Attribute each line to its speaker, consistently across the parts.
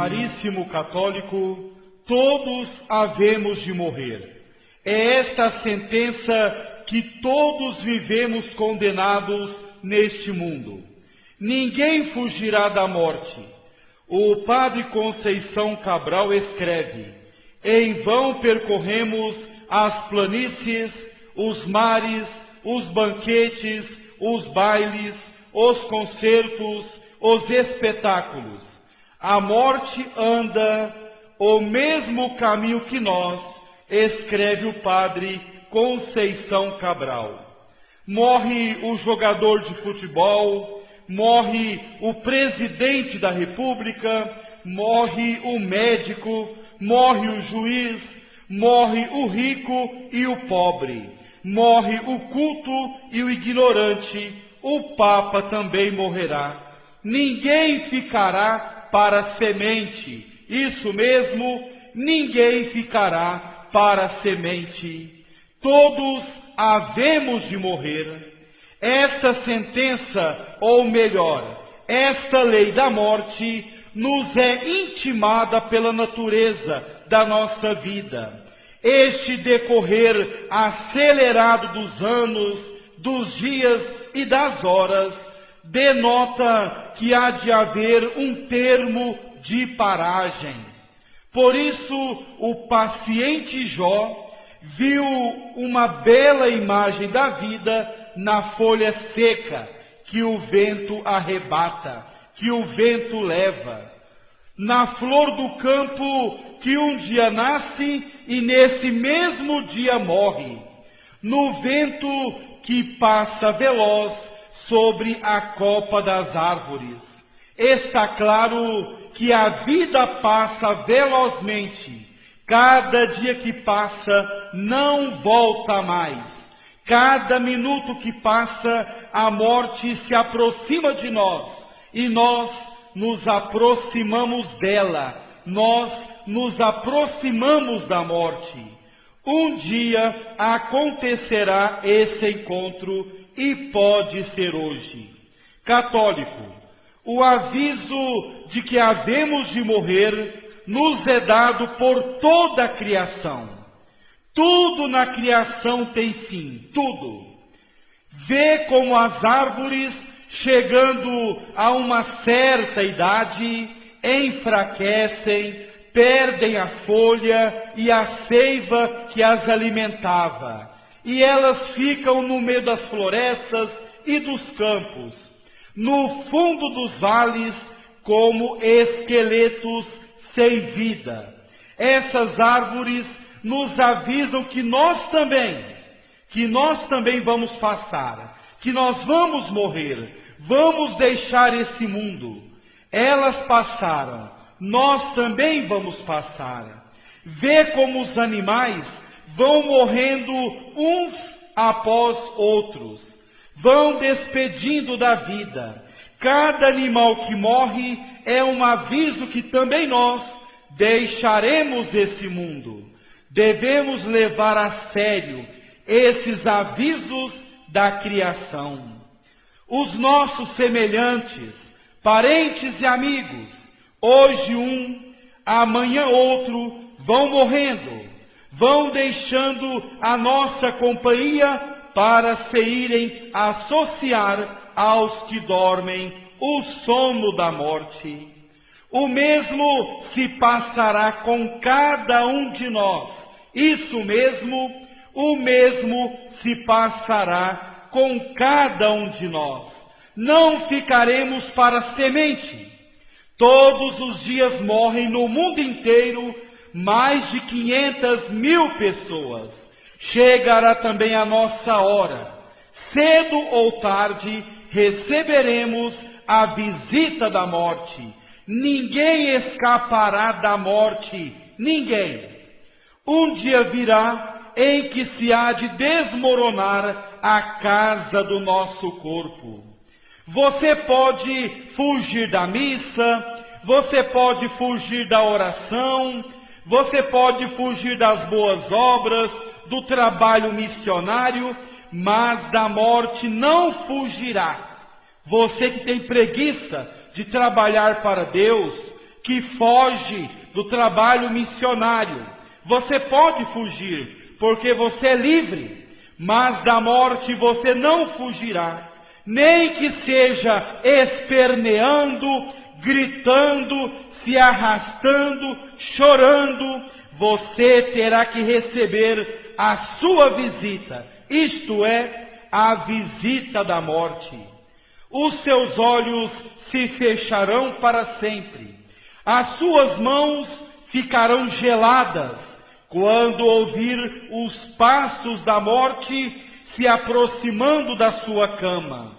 Speaker 1: caríssimo católico, todos havemos de morrer. É esta a sentença que todos vivemos condenados neste mundo. Ninguém fugirá da morte. O padre Conceição Cabral escreve: em vão percorremos as planícies, os mares, os banquetes, os bailes, os concertos, os espetáculos. A morte anda o mesmo caminho que nós, escreve o padre Conceição Cabral. Morre o jogador de futebol, morre o presidente da República, morre o médico, morre o juiz, morre o rico e o pobre, morre o culto e o ignorante, o Papa também morrerá. Ninguém ficará para semente, isso mesmo, ninguém ficará para semente. Todos havemos de morrer. Esta sentença, ou melhor, esta lei da morte, nos é intimada pela natureza da nossa vida. Este decorrer acelerado dos anos, dos dias e das horas, denota que há de haver um termo de paragem. Por isso, o paciente Jó viu uma bela imagem da vida na folha seca que o vento arrebata, que o vento leva, na flor do campo que um dia nasce e nesse mesmo dia morre, no vento que passa veloz sobre a copa das árvores. Está claro que a vida passa velozmente. Cada dia que passa não volta mais. Cada minuto que passa, a morte se aproxima de nós e nós nos aproximamos dela. Nós nos aproximamos da morte. Um dia acontecerá esse encontro e pode ser hoje. Católico, o aviso de que havemos de morrer nos é dado por toda a criação. Tudo na criação tem fim, tudo. Vê como as árvores, chegando a uma certa idade, enfraquecem, perdem a folha e a seiva que as alimentava, e elas ficam no meio das florestas e dos campos, no fundo dos vales, como esqueletos sem vida. Essas árvores nos avisam que nós também vamos passar, que nós vamos morrer, vamos deixar esse mundo. Elas passaram, nós também vamos passar. Vê como os animais vão morrendo uns após outros, vão despedindo da vida. Cada animal que morre é um aviso que também nós deixaremos esse mundo. Devemos levar a sério esses avisos da criação. Os nossos semelhantes, parentes e amigos, hoje um, amanhã outro, vão morrendo, vão deixando a nossa companhia para se irem associar aos que dormem o sono da morte. O mesmo se passará com cada um de nós. Isso mesmo, o mesmo se passará com cada um de nós. Não ficaremos para semente. Todos os dias morrem no mundo inteiro mais de 500.000 pessoas. Chegará também a nossa hora. Cedo ou tarde receberemos a visita da morte. Ninguém escapará da morte, ninguém. Um dia virá em que se há de desmoronar a casa do nosso corpo. Você pode fugir da missa, você pode fugir da oração, você pode fugir das boas obras, do trabalho missionário, mas da morte não fugirá. Você que tem preguiça de trabalhar para Deus, que foge do trabalho missionário. Você pode fugir, porque você é livre, mas da morte você não fugirá, nem que seja esperneando, gritando, se arrastando, chorando, você terá que receber a sua visita, isto é, a visita da morte. Os seus olhos se fecharão para sempre, as suas mãos ficarão geladas quando ouvir os passos da morte se aproximando da sua cama.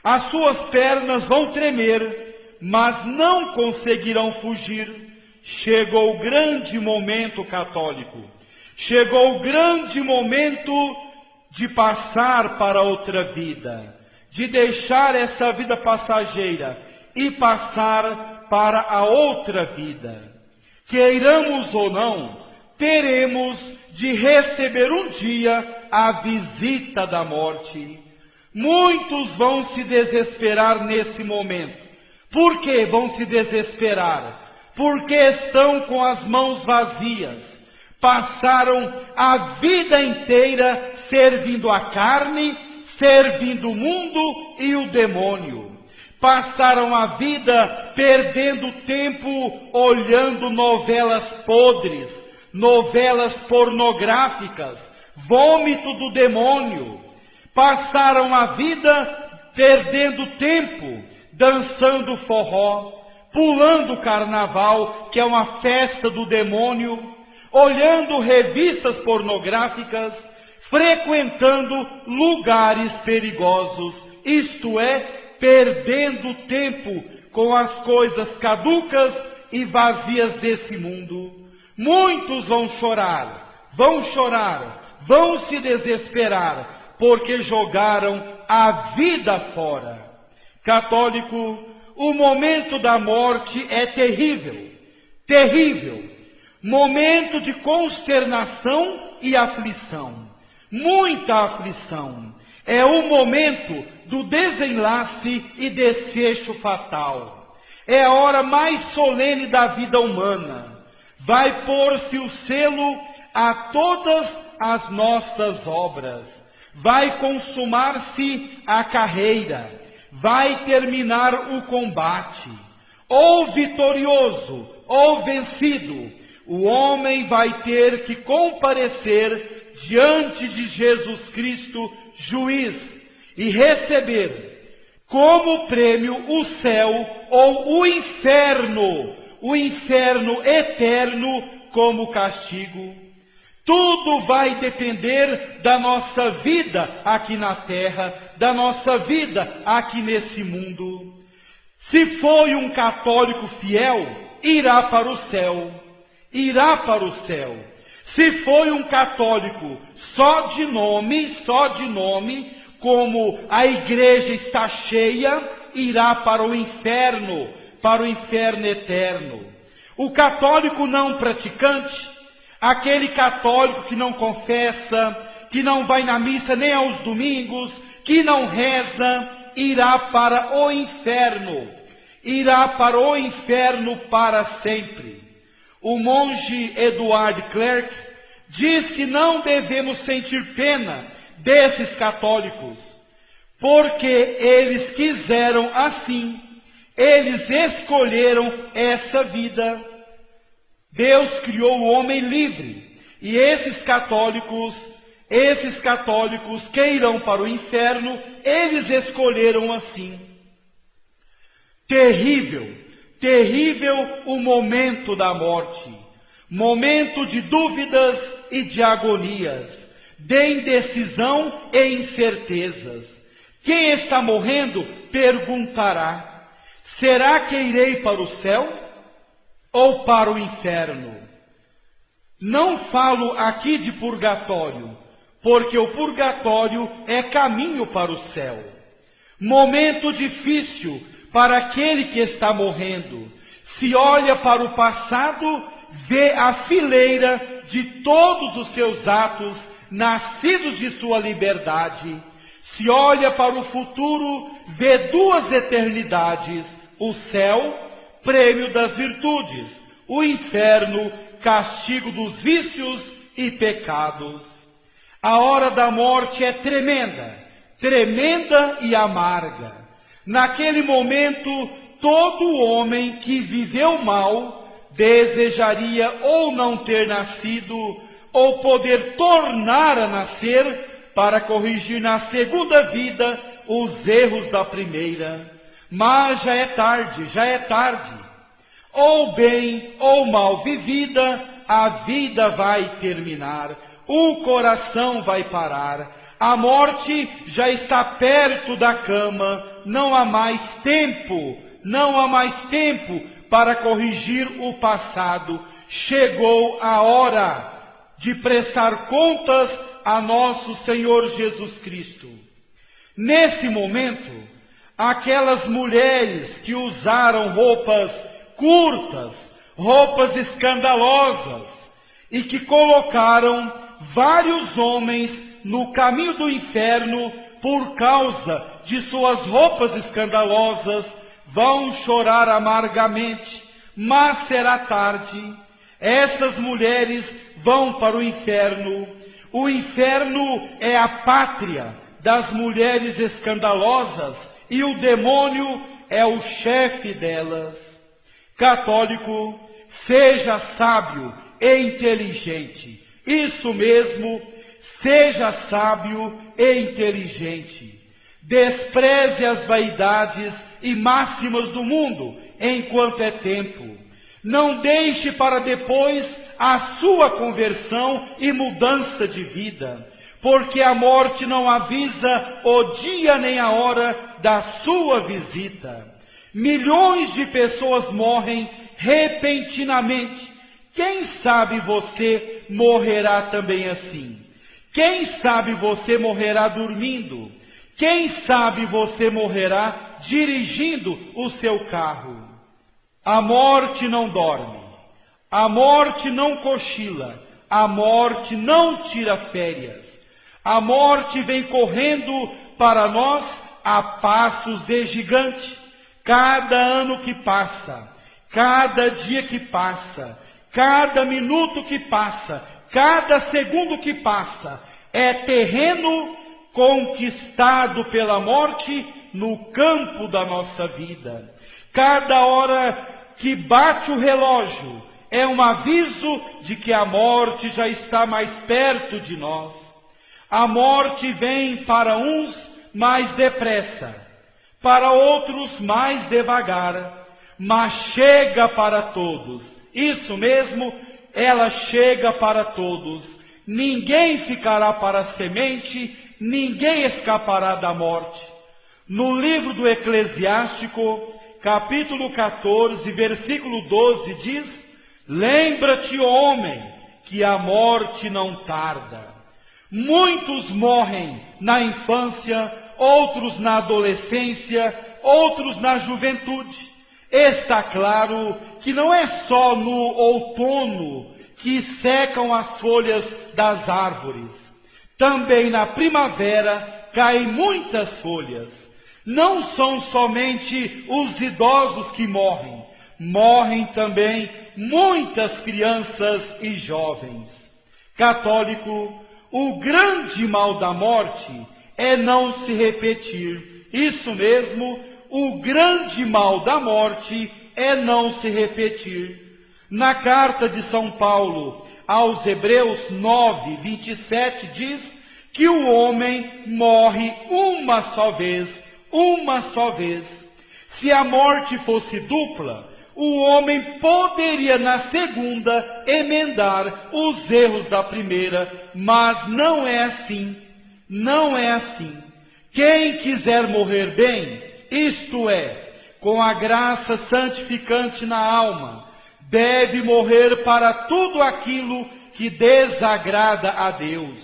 Speaker 1: As suas pernas vão tremer, mas não conseguirão fugir. Chegou o grande momento, católico. Chegou o grande momento de passar para outra vida, de deixar essa vida passageira e passar para a outra vida. Queiramos ou não, teremos de receber um dia a visita da morte. Muitos vão se desesperar nesse momento. Por que vão se desesperar? Porque estão com as mãos vazias. Passaram a vida inteira servindo a carne, servindo o mundo e o demônio. Passaram a vida perdendo tempo olhando novelas podres, novelas pornográficas, vômito do demônio. Passaram a vida perdendo tempo, dançando forró, pulando carnaval, que é uma festa do demônio, olhando revistas pornográficas, frequentando lugares perigosos, isto é, perdendo tempo com as coisas caducas e vazias desse mundo. Muitos vão chorar, vão se desesperar, porque jogaram a vida fora. Católico, o momento da morte é terrível, terrível. Momento de consternação e aflição, muita aflição. É o momento do desenlace e desfecho fatal. É a hora mais solene da vida humana. Vai pôr-se o selo a todas as nossas obras. Vai consumar-se a carreira. Vai terminar o combate. Ou vitorioso, ou vencido, o homem vai ter que comparecer diante de Jesus Cristo, juiz, e receber como prêmio o céu ou o inferno eterno como castigo. Tudo vai depender da nossa vida aqui na terra, da nossa vida aqui nesse mundo. Se foi um católico fiel, irá para o céu. Irá para o céu. Se foi um católico só de nome, como a igreja está cheia, irá para o inferno eterno. O católico não praticante, aquele católico que não confessa, que não vai na missa nem aos domingos, que não reza, irá para o inferno. Irá para o inferno para sempre. O monge Edward Clark diz que não devemos sentir pena desses católicos, porque eles quiseram assim, eles escolheram essa vida. Deus criou o homem livre, e esses católicos que irão para o inferno, eles escolheram assim. Terrível, terrível o momento da morte, momento de dúvidas e de agonias, de indecisão e incertezas. Quem está morrendo perguntará: será que irei para o céu ou para o inferno? Não falo aqui de purgatório, porque o purgatório é caminho para o céu. Momento difícil para aquele que está morrendo. Se olha para o passado, vê a fileira de todos os seus atos nascidos de sua liberdade. Se olha para o futuro, vê duas eternidades, o céu prêmio das virtudes, o inferno, castigo dos vícios e pecados. A hora da morte é tremenda, tremenda e amarga. Naquele momento, todo homem que viveu mal desejaria ou não ter nascido, ou poder tornar a nascer para corrigir na segunda vida os erros da primeira. Mas já é tarde, já é tarde. Ou bem ou mal vivida, a vida vai terminar, o coração vai parar, a morte já está perto da cama, não há mais tempo, não há mais tempo para corrigir o passado. Chegou a hora de prestar contas a nosso Senhor Jesus Cristo. Nesse momento, aquelas mulheres que usaram roupas curtas, roupas escandalosas, e que colocaram vários homens no caminho do inferno por causa de suas roupas escandalosas, vão chorar amargamente, mas será tarde. Essas mulheres vão para o inferno. O inferno é a pátria das mulheres escandalosas e o demônio é o chefe delas. Católico, seja sábio e inteligente. Isso mesmo, seja sábio e inteligente. Despreze as vaidades e máximas do mundo enquanto é tempo. Não deixe para depois a sua conversão e mudança de vida, porque a morte não avisa o dia nem a hora da sua visita. Milhões de pessoas morrem repentinamente. Quem sabe você morrerá também assim? Quem sabe você morrerá dormindo? Quem sabe você morrerá dirigindo o seu carro? A morte não dorme, a morte não cochila, a morte não tira férias. A morte vem correndo para nós a passos de gigante. Cada ano que passa, cada dia que passa, cada minuto que passa, cada segundo que passa, é terreno conquistado pela morte no campo da nossa vida. Cada hora que bate o relógio é um aviso de que a morte já está mais perto de nós. A morte vem para uns mais depressa, para outros mais devagar, mas chega para todos. Isso mesmo, ela chega para todos. Ninguém ficará para semente, ninguém escapará da morte. No livro do Eclesiástico, capítulo 14, versículo 12, diz: lembra-te, homem, que a morte não tarda. Muitos morrem na infância, outros na adolescência, outros na juventude. Está claro que não é só no outono que secam as folhas das árvores. Também na primavera caem muitas folhas. Não são somente os idosos que morrem, morrem também muitas crianças e jovens. Católico, o grande mal da morte é não se repetir. Isso mesmo, o grande mal da morte é não se repetir. Na carta de São Paulo aos Hebreus 9, 27 diz que o homem morre uma só vez, uma só vez. Se a morte fosse dupla, o homem poderia na segunda emendar os erros da primeira, mas não é assim, não é assim. Quem quiser morrer bem, isto é, com a graça santificante na alma, deve morrer para tudo aquilo que desagrada a Deus.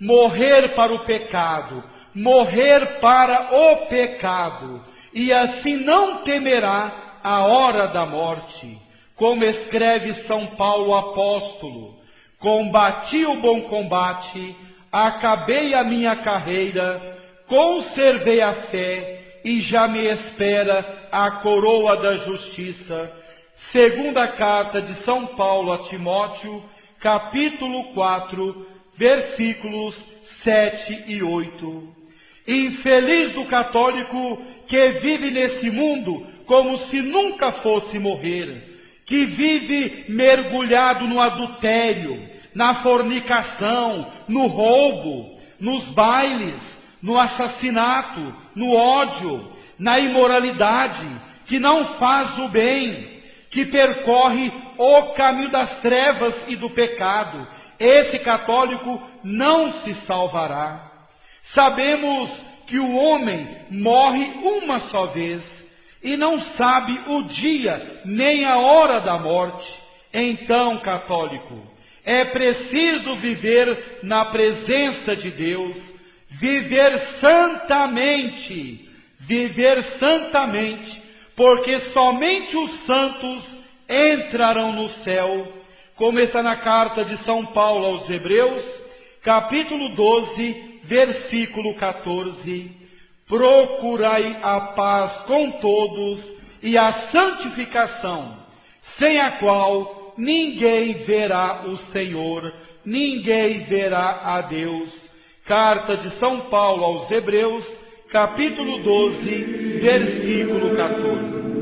Speaker 1: Morrer para o pecado, morrer para o pecado, e assim não temerá a hora da morte. Como escreve São Paulo apóstolo: combati o bom combate, acabei a minha carreira, conservei a fé, e já me espera a coroa da justiça. Segunda carta de São Paulo a Timóteo, capítulo 4, versículos 7 e 8. Infeliz do católico que vive nesse mundo como se nunca fosse morrer, que vive mergulhado no adultério, na fornicação, no roubo, nos bailes, no assassinato, no ódio, na imoralidade, que não faz o bem, que percorre o caminho das trevas e do pecado. Esse católico não se salvará. Sabemos que o homem morre uma só vez e não sabe o dia nem a hora da morte. Então, católico, é preciso viver na presença de Deus, viver santamente, porque somente os santos entrarão no céu, como está na carta de São Paulo aos Hebreus, capítulo 12, versículo 14. Procurai a paz com todos e a santificação, sem a qual ninguém verá o Senhor, ninguém verá a Deus. Carta de São Paulo aos Hebreus, capítulo 12, versículo 14.